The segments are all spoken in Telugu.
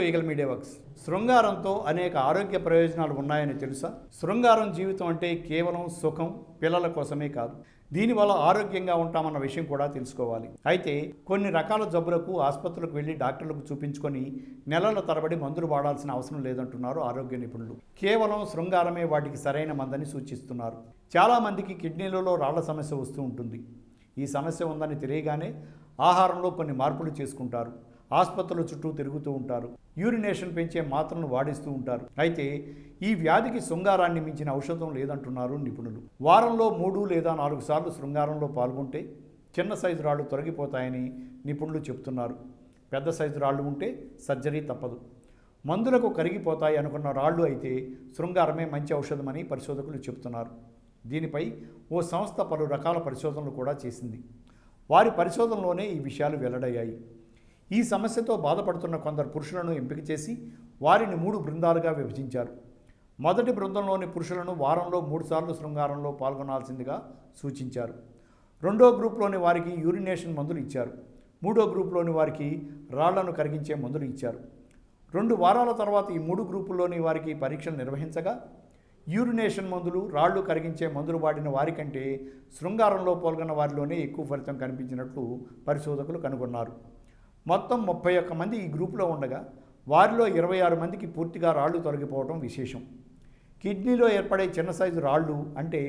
Eagle media works. శృంగారంతో అనేక ఆరోగ్య ప్రయోజనాలు ఉన్నాయని తెలుసా? శృంగారం జీవితం అంటే కేవలం సుఖం, పిల్లల కోసమే కాదు, దీనివల్ల ఆరోగ్యంగా ఉంటామన్న విషయం కూడా తెలుసుకోవాలి. అయితే కొన్ని రకాల జబ్బులకు ఆసుపత్రులకు వెళ్ళి డాక్టర్లకు చూపించుకొని నెలల తరబడి మందులు వాడాల్సిన అవసరం లేదంటున్నారు ఆరోగ్య నిపుణులు. కేవలం శృంగారమే వాటికి సరైన మందని సూచిస్తున్నారు. చాలామందికి కిడ్నీలలో రాళ్ల సమస్య వస్తూ ఉంటుంది. ఈ సమస్య ఉందని తెలియగానే ఆహారంలో కొన్ని మార్పులు చేసుకుంటారు, ఆసుపత్రుల చుట్టూ తిరుగుతూ ఉంటారు, యూరినేషన్ పెంచే మాత్రలను వాడిస్తూ ఉంటారు. అయితే ఈ వ్యాధికి శృంగారాన్ని మించిన ఔషధం లేదంటున్నారు నిపుణులు. వారంలో 3 లేదా 4 సార్లు శృంగారంలో పాల్గొంటే చిన్న సైజు రాళ్లు తొలగిపోతాయని నిపుణులు చెబుతున్నారు. పెద్ద సైజు రాళ్లు ఉంటే సర్జరీ తప్పదు. మందులకు కరిగిపోతాయి అనుకున్న రాళ్లు అయితే శృంగారమే మంచి ఔషధమని పరిశోధకులు చెబుతున్నారు. దీనిపై ఓ సంస్థ పలు రకాల పరిశోధనలు కూడా చేసింది. వారి పరిశోధనలోనే ఈ విషయాలు వెల్లడయ్యాయి. ఈ సమస్యతో బాధపడుతున్న కొందరు పురుషులను ఎంపిక చేసి వారిని 3 బృందాలుగా విభజించారు. మొదటి బృందంలోని పురుషులను వారంలో 3 సార్లు శృంగారంలో పాల్గొనాల్సిందిగా సూచించారు. రెండో గ్రూప్లోని వారికి యూరినేషన్ మందులు ఇచ్చారు. మూడో గ్రూప్లోని వారికి రాళ్లను కరిగించే మందులు ఇచ్చారు. 2 వారాల తర్వాత ఈ 3 గ్రూపుల్లోని వారికి పరీక్షలు నిర్వహించగా యూరినేషన్ మందులు, రాళ్లు కరిగించే మందులు వాడిన వారికంటే శృంగారంలో పాల్గొన్న వారిలోనే ఎక్కువ ఫలితం కనిపించినట్లు పరిశోధకులు కనుగొన్నారు. మొత్తం 31 మంది ఈ గ్రూపులో ఉండగా వారిలో 26 మందికి పూర్తిగా రాళ్లు తొలగిపోవడం విశేషం. కిడ్నీలో ఏర్పడే చిన్న సైజు రాళ్లు అంటే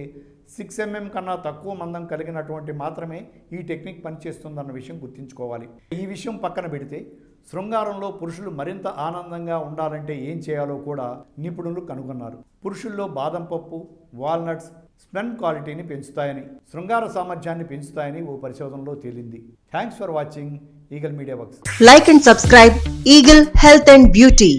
6 mm కన్నా తక్కువ మందం కలిగినటువంటి మాత్రమే ఈ టెక్నిక్ పనిచేస్తుందన్న విషయం గుర్తుంచుకోవాలి. ఈ విషయం పక్కన పెడితే శృంగారంలో పురుషులు మరింత ఆనందంగా ఉండాలంటే ఏం చేయాలో కూడా నిపుణులు కనుగొన్నారు. పురుషుల్లో బాదం పప్పు, వాల్నట్స్ స్పెర్మ్ క్వాలిటీని పెంచుతాయని, శృంగార సామర్థ్యాన్ని పెంచుతాయని ఓ పరిశోధనలో తేలింది. Thanks for watching eagle media works. Like and subscribe Eagle Health and Beauty.